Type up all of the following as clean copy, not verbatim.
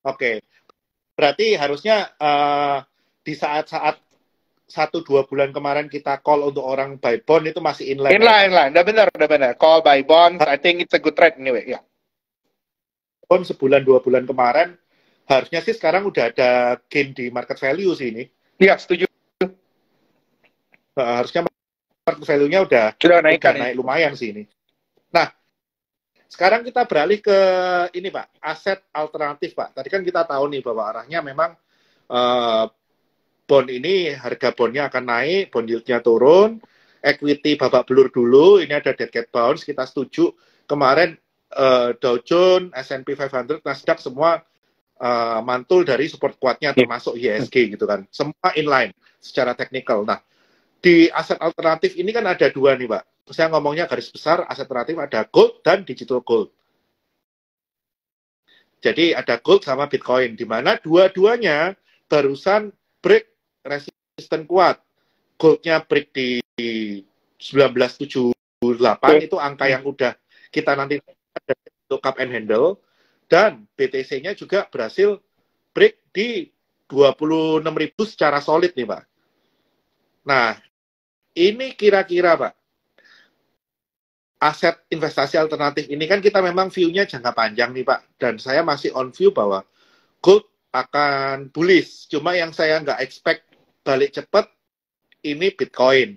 Oke. Berarti harusnya di saat-saat 1-2 bulan kemarin kita call untuk orang buy bond itu masih inline. Inline. Udah benar. Call buy bonds, I think it's a good trade anyway. Ya. Bond sebulan 2 bulan kemarin harusnya sih sekarang udah ada gain di market value sih ini. Iya, setuju. Harusnya market value-nya udah naik lumayan sih ini. Nah, sekarang kita beralih ke ini Pak, aset alternatif Pak. Tadi kan kita tahu nih bahwa arahnya memang bond ini harga bondnya akan naik, bond yield-nya turun, equity babak belur dulu, ini ada dead cat bounce, kita setuju. Kemarin Dow Jones, S&P 500, Nasdaq semua mantul dari support kuatnya, termasuk IHSG gitu kan. Semua inline secara teknikal. Nah, di aset alternatif ini kan ada dua nih Pak. Saya ngomongnya garis besar, aset alternatif ada gold dan digital gold. Jadi ada gold sama Bitcoin, di mana dua-duanya barusan break resisten kuat. Goldnya break di 1978, itu angka yang udah kita nanti ada untuk cup and handle, dan BTC-nya juga berhasil break di 26.000 secara solid nih Pak. Nah, ini kira-kira Pak, aset investasi alternatif ini kan kita memang view-nya jangka panjang nih Pak, dan saya masih on view bahwa gold akan bullish. Cuma yang saya nggak expect balik cepat ini Bitcoin.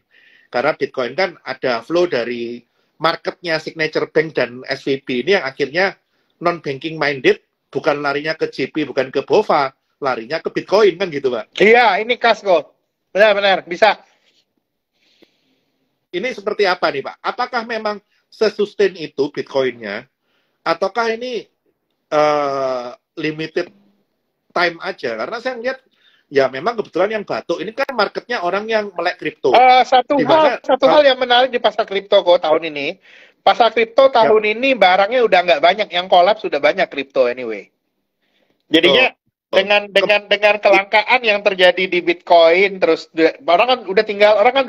Karena Bitcoin kan ada flow dari marketnya Signature Bank dan SVB ini yang akhirnya non-banking minded, bukan larinya ke JP, bukan ke BOFA, larinya ke Bitcoin kan gitu Pak. Iya, ini kas kok. Benar, bisa. Ini seperti apa nih Pak? Apakah memang sesustain itu Bitcoin-nya? Ataukah ini limited time aja? Karena saya lihat ya memang kebetulan yang batuk ini kan marketnya orang yang melek kripto. Satu hal yang menarik di pasar kripto kok tahun ini. Pasar kripto tahun ini barangnya udah nggak banyak, yang collapse sudah banyak kripto anyway. Jadinya dengan kelangkaan yang terjadi di Bitcoin, terus orang kan udah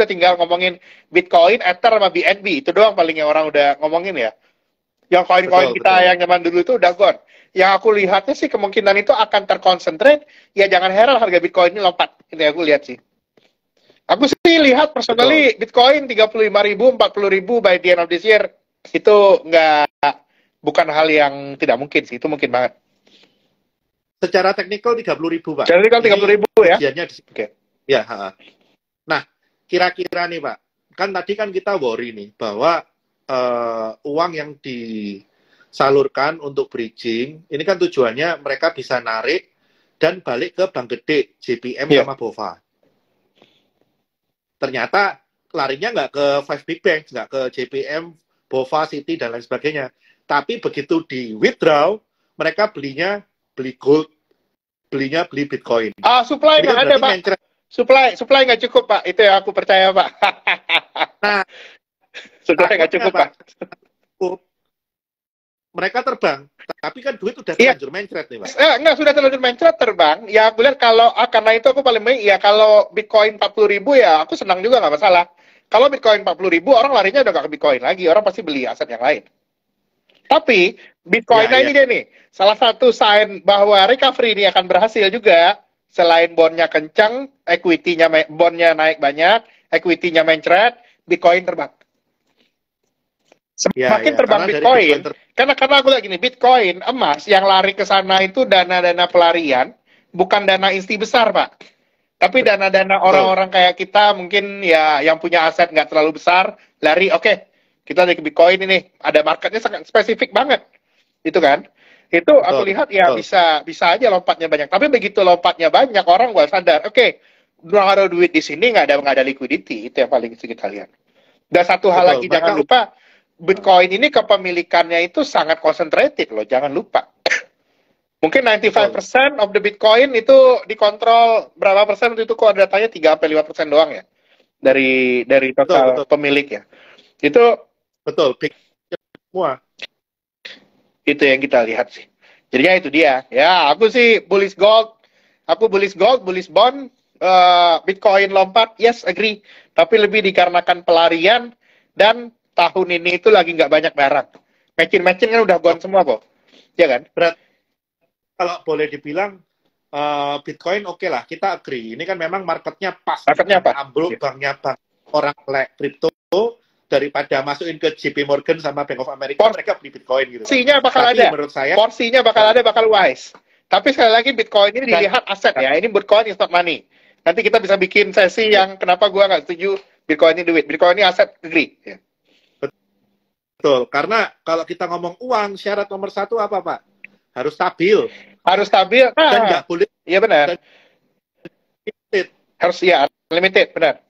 tinggal ngomongin Bitcoin, Ether sama BNB, itu doang paling yang orang udah ngomongin ya. Yang koin-koin kita yang zaman dulu itu udah gone. Yang aku lihatnya sih kemungkinan itu akan terkonsentrate, ya jangan heran harga Bitcoin ini lompat. Itu yang aku lihat sih. Aku sih lihat personally Bitcoin 35.000, 40.000 by the end of this year, itu bukan hal yang tidak mungkin sih, itu mungkin banget. Secara teknikal 30.000 Pak. Secara teknikal 30.000 ya? Oke. Ya. Nah, kira-kira nih Pak, kan tadi kan kita worry nih bahwa uang yang disalurkan untuk bridging, ini kan tujuannya mereka bisa narik dan balik ke bank gede, JPM sama BOFA. Ternyata larinya nggak ke 5 big bank, nggak ke JPM, BOFA, Citi, dan lain sebagainya. Tapi begitu di withdraw, mereka beli gold, beli Bitcoin. Supply nggak ada Pak. Supply nggak cukup Pak. Itu yang aku percaya Pak. Nah, supply nggak cukup Pak. Mereka terbang, tapi kan duit udah terlanjur mencret nih Pak. Enggak, sudah terlanjur mencret terbang. Ya aku lihat karena itu aku paling baik, ya kalau Bitcoin 40.000 ya aku senang juga nggak masalah. Kalau Bitcoin 40.000 orang larinya udah nggak ke Bitcoin lagi, orang pasti beli aset yang lain. Tapi Bitcoin ini dia nih, salah satu sign bahwa recovery ini akan berhasil juga. Selain bondnya kencang, bondnya naik banyak, equity-nya mencret, Bitcoin terbang. Semakin terbang Bitcoin, karena aku lihat gini, Bitcoin, emas yang lari ke sana itu dana-dana pelarian, bukan dana insti besar Pak. Tapi dana-dana orang-orang kayak kita mungkin ya yang punya aset nggak terlalu besar, lari kita dari Bitcoin ini, ada marketnya sangat spesifik banget, itu kan? Itu aku lihat ya bisa aja lompatnya banyak. Tapi begitu lompatnya banyak, orang gak sadar, naruh duit di sini nggak ada liquidity, itu yang paling kita lihat. Dan satu hal lagi jangan lupa, Bitcoin ini kepemilikannya itu sangat concentrated loh, jangan lupa. Mungkin 95% of the Bitcoin itu dikontrol berapa persen itu kok datanya 3-5% doang ya dari total pemilik ya. Itu betul, semua. Itu yang kita lihat sih. Jadinya itu dia. Ya, aku sih bullish gold, bullish bond, Bitcoin lompat, yes, agree. Tapi lebih dikarenakan pelarian dan tahun ini itu lagi nggak banyak barang. Matching kan udah gone semua kok. Ya kan? kalau boleh dibilang Bitcoin oke lah, kita agree. Ini kan memang marketnya pas. Marketnya apa? Ambruk banknya bank orang melek kripto daripada masukin ke JP Morgan sama Bank of America, mereka beli Bitcoin gitu. Porsinya bakal Tapi ada. menurut saya, porsinya bakal ada, bakal wise. Tapi sekali lagi Bitcoin ini dilihat aset ya. Ini Bitcoin is not money. Nanti kita bisa bikin sesi yang kenapa gua nggak setuju Bitcoin ini duit. Bitcoin ini aset negeri. Ya. Betul, karena kalau kita ngomong uang, syarat nomor satu apa Pak? Harus stabil. Harus stabil. Dan nggak boleh. Iya benar. Limited. Harus ya limited, benar.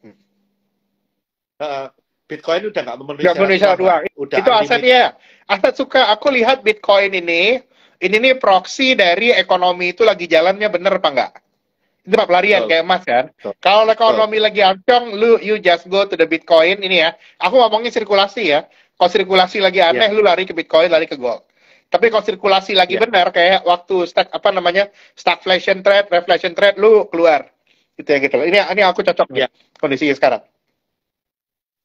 Bitcoin udah nggak memenuhi syarat uang. Itu asetnya. Aset suka. Aku lihat Bitcoin ini nih proksi dari ekonomi itu lagi jalannya bener apa enggak? Itu Pak pelarian kayak emas kan. Kalau ekonomi lagi ancang, you just go to the Bitcoin ini ya. Aku ngomongin sirkulasi ya. Kalau sirkulasi lagi aneh, lu lari ke Bitcoin, lari ke gold. Tapi kalau sirkulasi lagi benar, kayak waktu stagflation trade, reflation trade, lu keluar. Gitu ya gitu. Ini aku cocok nih kondisinya sekarang.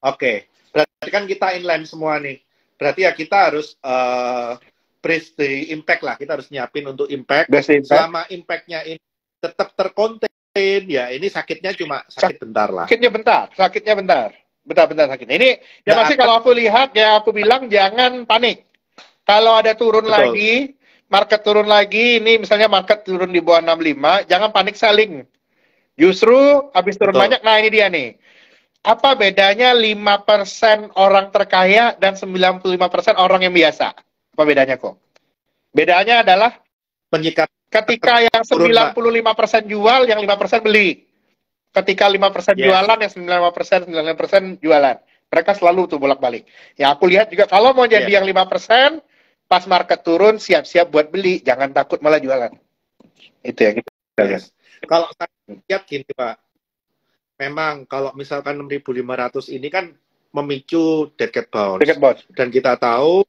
Oke. Berarti kan kita inline semua nih. Berarti ya kita harus brace the impact lah. Kita harus nyiapin untuk impact. Selama impact-nya ini tetap terkonten, ya ini sakitnya cuma sakit bentar lah. Sakitnya bentar. Bentar sakitnya. Ini ya masih kalau aku lihat, ya aku bilang jangan panik. Kalau ada turun lagi, market turun lagi, ini misalnya market turun di bawah 65, jangan panik selling. Justru habis turun banyak, nah ini dia nih. Apa bedanya 5% orang terkaya dan 95% orang yang biasa? Apa bedanya kok? Bedanya adalah ketika yang 95% jual, yang 5% beli. Ketika 5% jualan, yang 95% jualan. Mereka selalu tuh bolak-balik. Ya aku lihat juga kalau mau jadi yang 5%, pas market turun, siap-siap buat beli. Jangan takut malah jualan. Itu ya gitu. Kalau saya lihat gini Pak, memang kalau misalkan 6.500 ini kan memicu dead cat bounce. Dan kita tahu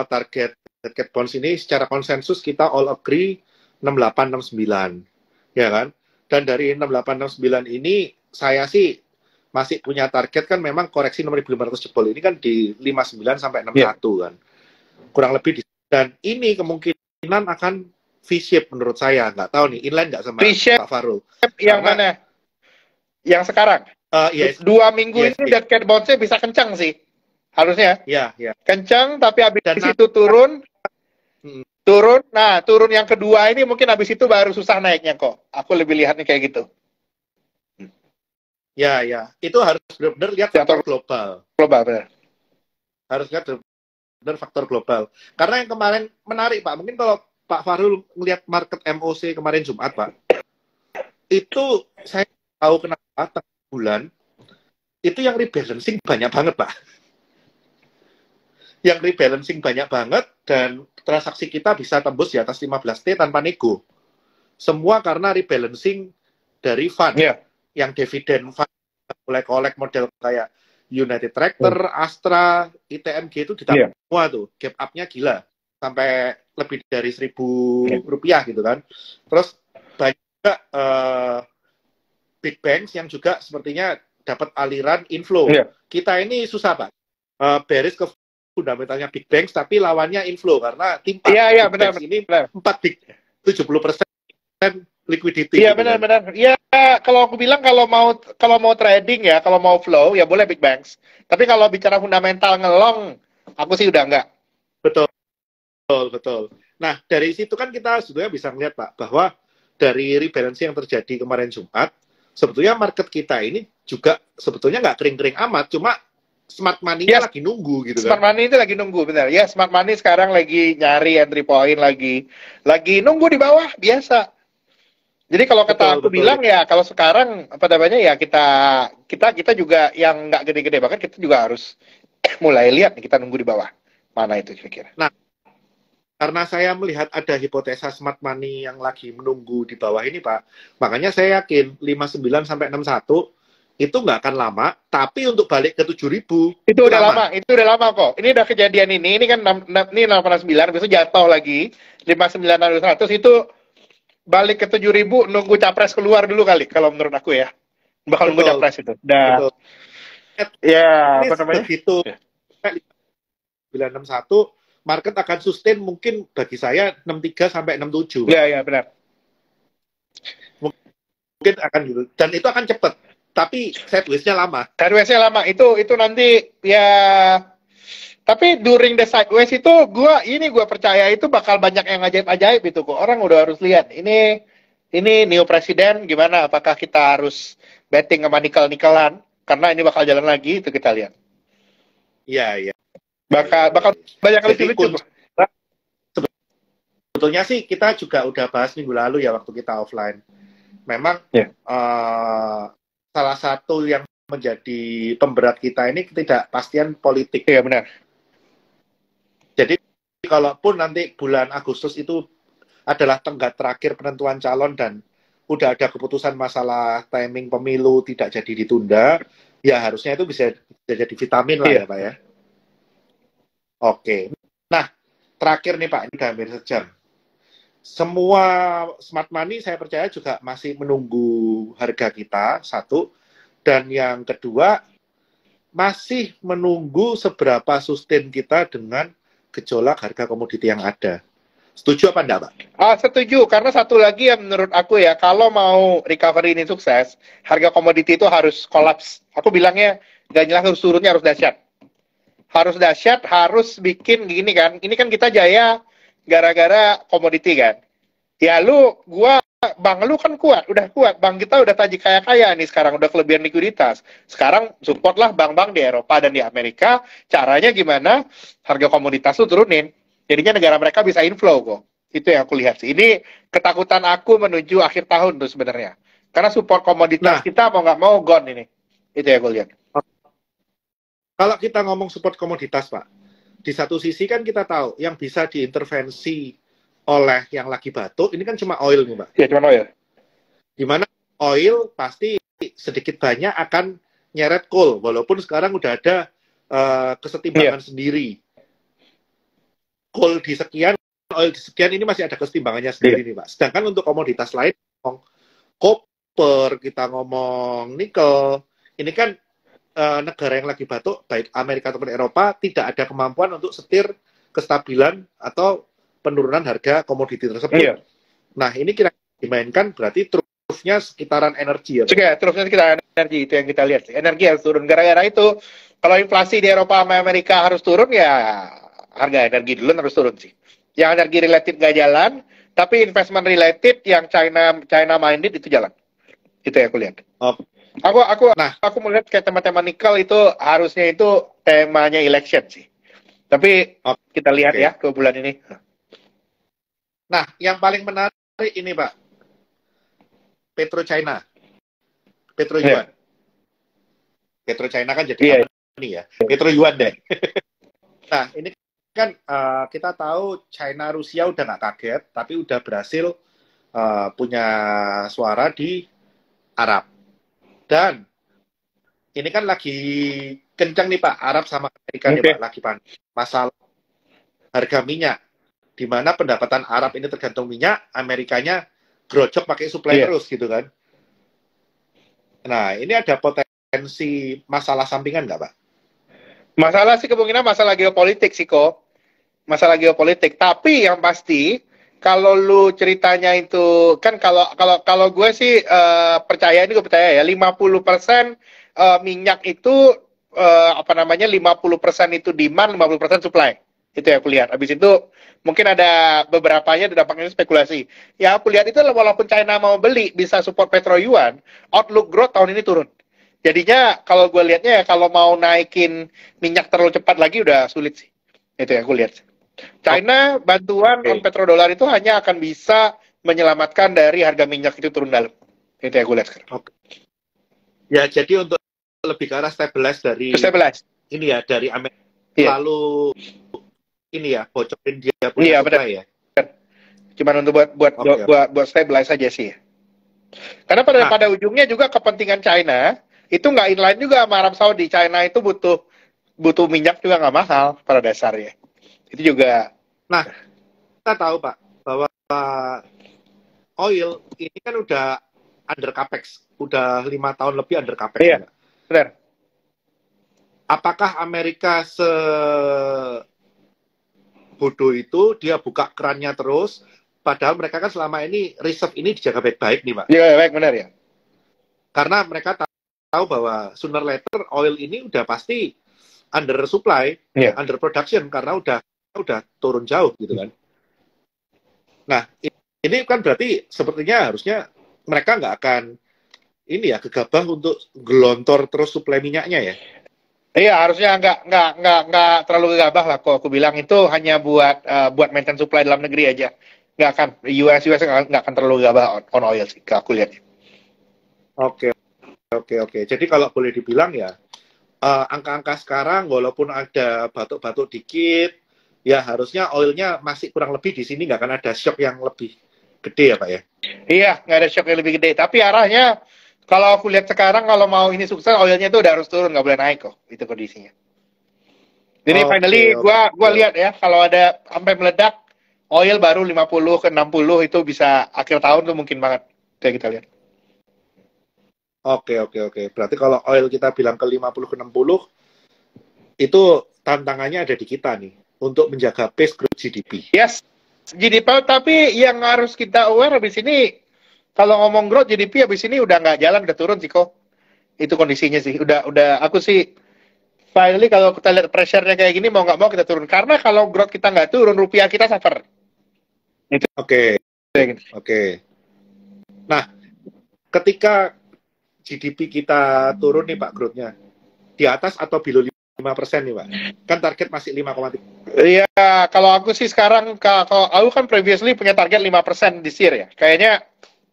target dead cat bounce ini secara konsensus kita all agree 6869. Ya kan? Dan dari 6869 ini saya sih masih punya target kan memang koreksi 6.500 jebol ini kan di 59 sampai 61 kan. Kurang lebih dan ini kemungkinan akan V-shape menurut saya. Nggak tahu nih, inline nggak sama Pak Farul. Yang mana? Yang sekarang? 2 minggu ini dead cat bounce-nya bisa kencang sih. Harusnya. Kencang, tapi habis itu turun. Nah, turun yang kedua ini mungkin habis itu baru susah naiknya kok. Aku lebih lihatnya kayak gitu. Ya. Itu harus benar-benar lihat faktor global. Benar. Harus lihat benar faktor global. Karena yang kemarin menarik, Pak. Mungkin kalau Pak Farul melihat market MOC kemarin Jumat, Pak. Itu saya tahu kenapa tengah bulan itu yang rebalancing banyak banget, Pak. Yang rebalancing banyak banget dan transaksi kita bisa tembus di atas 15T tanpa nego. Semua karena rebalancing dari fund. Yang dividen fund mulai collect model kayak United Tractor, Astra, ITMG itu ditambah semua tuh. Gap up-nya gila. Sampai lebih dari 1.000 rupiah gitu kan. Terus banyak juga big banks yang juga sepertinya dapat aliran inflow. Kita ini susah, Pak. Bearish ke fundamentalnya big banks, tapi lawannya inflow karena timpa. Iya, benar. Ini 70% liquidity. Iya, benar. Iya, kalau aku bilang kalau mau trading ya, kalau mau flow ya boleh big banks. Tapi kalau bicara fundamental ngelong, aku sih udah enggak. Betul. Nah, dari situ kan kita sebetulnya bisa melihat, Pak, bahwa dari rebalancing yang terjadi kemarin Jumat, sebetulnya market kita ini juga sebetulnya nggak kering-kering amat, cuma smart money-nya lagi nunggu gitu kan. Smart money itu lagi nunggu, benar. Ya, smart money sekarang lagi nyari entry point lagi nunggu di bawah, biasa. Jadi kalau kata aku bilang ya, kalau sekarang apa namanya ya kita juga yang nggak gede-gede banget, kita juga harus mulai lihat nih, kita nunggu di bawah. Mana itu kira-kira. Nah, karena saya melihat ada hipotesa smart money yang lagi menunggu di bawah ini, Pak. Makanya saya yakin 59 sampai 61 itu nggak akan lama, tapi untuk balik ke 7.000 itu udah lama kok. Ini udah kejadian ini kan ini 89, besok jatuh lagi 59 dan 100 itu balik ke 7.000 nunggu capres keluar dulu kali kalau menurut aku ya. Bakal nunggu capres itu. Betul. Ya, apa namanya? Begitu 961 market akan sustain mungkin bagi saya 63 sampai 67. Iya, benar. Mungkin akan gitu. Dan itu akan cepat. Tapi sideways-nya lama. Sideways-nya lama. Itu nanti ya. Tapi during the sideways itu gue percaya itu bakal banyak yang ajaib-ajaib itu kok. Orang udah harus lihat. Ini new presiden gimana? Apakah kita harus betting sama nikel-nikelan? Karena ini bakal jalan lagi, itu kita lihat. Iya. Bakal banyak kali lucu. Sebetulnya sih kita juga udah bahas minggu lalu ya waktu kita offline. Memang salah satu yang menjadi pemberat kita ini ketidakpastian politik. Iya, benar. Jadi kalaupun nanti bulan Agustus itu adalah tenggat terakhir penentuan calon dan udah ada keputusan masalah timing pemilu tidak jadi ditunda, ya harusnya itu bisa jadi vitamin lah ya Pak ya. Oke. Nah, terakhir nih Pak, ini udah hampir sejam. Semua smart money saya percaya juga masih menunggu harga kita, satu. Dan yang kedua, masih menunggu seberapa sustain kita dengan gejolak harga komoditi yang ada. Setuju apa enggak, Pak? Setuju, karena satu lagi yang menurut aku ya, kalau mau recovery ini sukses, harga komoditi itu harus kolaps. Aku bilangnya, gak jelas harus turunnya, harus dahsyat. Harus dahsyat, harus bikin gini kan. Ini kan kita jaya gara-gara komoditi kan. Ya Bang lu kan udah kuat. Bang kita udah taji kaya-kaya nih sekarang, udah kelebihan likuiditas. Sekarang support lah bank-bank di Eropa dan di Amerika. Caranya gimana? Harga komoditas lu turunin. Jadinya negara mereka bisa inflow kok. Itu yang aku lihat sih. Ini ketakutan aku menuju akhir tahun tuh sebenarnya. Karena support komoditas kita mau nggak mau gone ini. Itu yang aku lihat. Kalau kita ngomong support komoditas, Pak, di satu sisi kan kita tahu yang bisa diintervensi oleh yang lagi batuk, ini kan cuma oil nih, Pak. Iya, cuma oil. Dimana oil pasti sedikit banyak akan nyeret coal, walaupun sekarang udah ada kesetimbangan sendiri. Coal di sekian, oil di sekian, ini masih ada kesetimbangannya sendiri nih Pak. Sedangkan untuk komoditas lain, ngomong copper, kita ngomong nikel, ini kan negara yang lagi batuk, baik Amerika ataupun Eropa, tidak ada kemampuan untuk setir kestabilan atau penurunan harga komoditi tersebut. Nah, ini kira dimainkan berarti trufnya sekitaran energi ya Pak? Trufnya sekitaran energi, itu yang kita lihat. Energi harus turun. Gara-gara itu, kalau inflasi di Eropa sama Amerika harus turun, ya harga energi dulu harus turun sih. Yang energi related nggak jalan, tapi investment related yang China minded itu jalan. Itu yang aku lihat. Aku melihat kayak tema-tema nikel itu harusnya itu temanya election sih. Tapi kita lihat ya ke bulan ini. Nah, yang paling menarik ini Pak, Petro China, Petro Yuan. Petro China kan jadi apa nih ya? Petro Yuan deh. Nah, ini kan kita tahu China Rusia udah nggak kaget, tapi udah berhasil punya suara di Arab. Dan ini kan lagi kencang nih Pak, Arab sama Amerika nih Pak, lagi panik. Masalah harga minyak, di mana pendapatan Arab ini tergantung minyak, Amerikanya grojok pakai suplai terus gitu kan. Nah, ini ada potensi masalah sampingan nggak Pak? Masalah sih kemungkinan masalah geopolitik sih kok. Masalah geopolitik. Tapi yang pasti kalau lu ceritanya itu kan kalau gue sih percaya 50% minyak itu 50% itu demand, 50% supply. Itu yang aku lihat. Habis itu mungkin ada beberapanya dampaknya spekulasi. Ya aku lihat itu walaupun China mau beli bisa support Petro Yuan, outlook growth tahun ini turun. Jadinya kalau gue lihatnya ya kalau mau naikin minyak terlalu cepat lagi udah sulit sih. Itu yang aku lihat. China bantuan on petrodollar itu hanya akan bisa menyelamatkan dari harga minyak itu turun dalam. Itu yang aku lihat sekarang. Ya jadi untuk lebih ke arah stabilize dari ini ya dari Amerika lalu ini ya bocorin dia punya supply ya. Cuman untuk buat stabilize aja sih. Karena pada ujungnya juga kepentingan China itu nggak inline juga sama Arab Saudi. China itu butuh minyak juga nggak mahal pada dasarnya. Itu juga. Nah, kita tahu Pak bahwa oil ini kan udah under capex, udah 5 tahun lebih under capex. Iya, benar. Apakah Amerika bodoh itu dia buka kerannya terus, padahal mereka kan selama ini reserve ini dijaga baik-baik nih, Pak. Iya, baik, benar ya. Karena mereka tahu bahwa sooner later oil ini udah pasti under supply, under production karena udah turun jauh gitu kan. Nah, ini kan berarti sepertinya harusnya mereka nggak akan ini ya gegabah untuk gelontor terus suplai minyaknya ya. Iya, harusnya nggak terlalu gegabah lah. Kok aku bilang itu hanya buat maintain supply dalam negeri aja. Nggak akan US nggak akan terlalu gegabah on oil sih, aku lihat. Oke. Jadi kalau boleh dibilang ya angka-angka sekarang walaupun ada batuk-batuk dikit, ya harusnya oilnya masih kurang lebih di sini nggak akan ada shock yang lebih gede ya Pak ya? Iya, nggak ada shock yang lebih gede. Tapi arahnya, kalau aku lihat sekarang, kalau mau ini sukses, oilnya itu udah harus turun, nggak boleh naik kok. Itu kondisinya. Jadi finally, gua lihat ya, kalau ada sampai meledak, oil baru 50 ke 60 itu bisa akhir tahun tuh mungkin banget. Kayak kita lihat. Oke. Berarti kalau oil kita bilang ke 50 ke 60, itu tantangannya ada di kita nih, untuk menjaga pace growth GDP. Yes, GDP, tapi yang harus kita aware habis ini, kalau ngomong growth GDP habis ini udah nggak jalan, udah turun sih kok. Itu kondisinya sih. Udah aku sih finally kalau kita lihat pressure-nya kayak gini mau nggak mau kita turun. Karena kalau growth kita nggak turun, rupiah kita suffer. Itu. Oke. Nah, ketika GDP kita turun nih Pak growth-nya, di atas atau below 5% nih Pak? Kan target masih 5,3. Iya, kalau aku sih sekarang, kalau aku kan previously punya target 5% this year ya. Kayaknya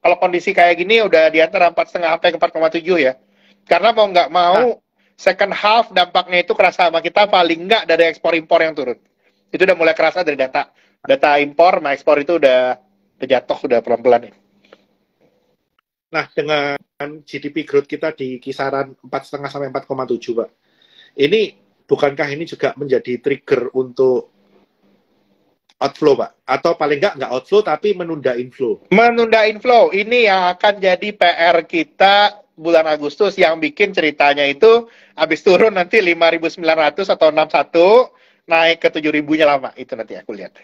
kalau kondisi kayak gini udah di antara 4,5 sampai ke 4,7 ya. Karena mau nggak mau, second half dampaknya itu kerasa sama kita paling nggak dari ekspor-impor yang turun. Itu udah mulai kerasa dari data impor sama ekspor itu udah jatuh, udah pelan-pelan ya. Nah, dengan GDP growth kita di kisaran 4,5 sampai 4,7 Pak, ini bukankah ini juga menjadi trigger untuk outflow, Pak? Atau paling nggak outflow, tapi menunda inflow? Menunda inflow, ini yang akan jadi PR kita bulan Agustus, yang bikin ceritanya itu habis turun nanti 5.900 atau 61, naik ke 7.000-nya lama. Itu nanti aku lihat.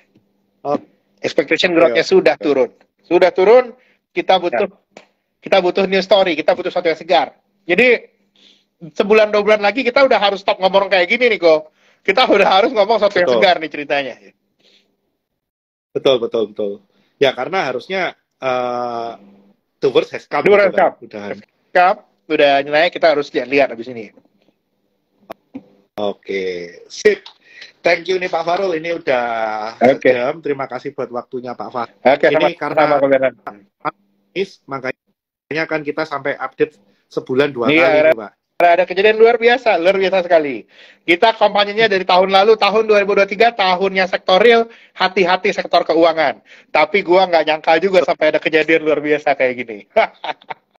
Expectation growth-nya sudah turun. Sudah turun, kita butuh new story, kita butuh sesuatu yang segar. Jadi, sebulan 2 bulan lagi kita udah harus stop ngomong kayak gini nih kok. Kita udah harus ngomong sesuatu yang segar nih ceritanya. Betul. Ya karena harusnya the worst has come. Udah naik, kita harus lihat abis ini. Oke, sip. Thank you nih Pak Farul, ini udah sejam. Terima kasih buat waktunya Pak Farul. Ini karena makanya kan kita sampai update sebulan 2 kali Pak. Ada kejadian luar biasa sekali. Kita kampanyenya dari tahun lalu, tahun 2023, tahunnya sektor real, hati-hati sektor keuangan. Tapi gua nggak nyangka juga sampai ada kejadian luar biasa kayak gini.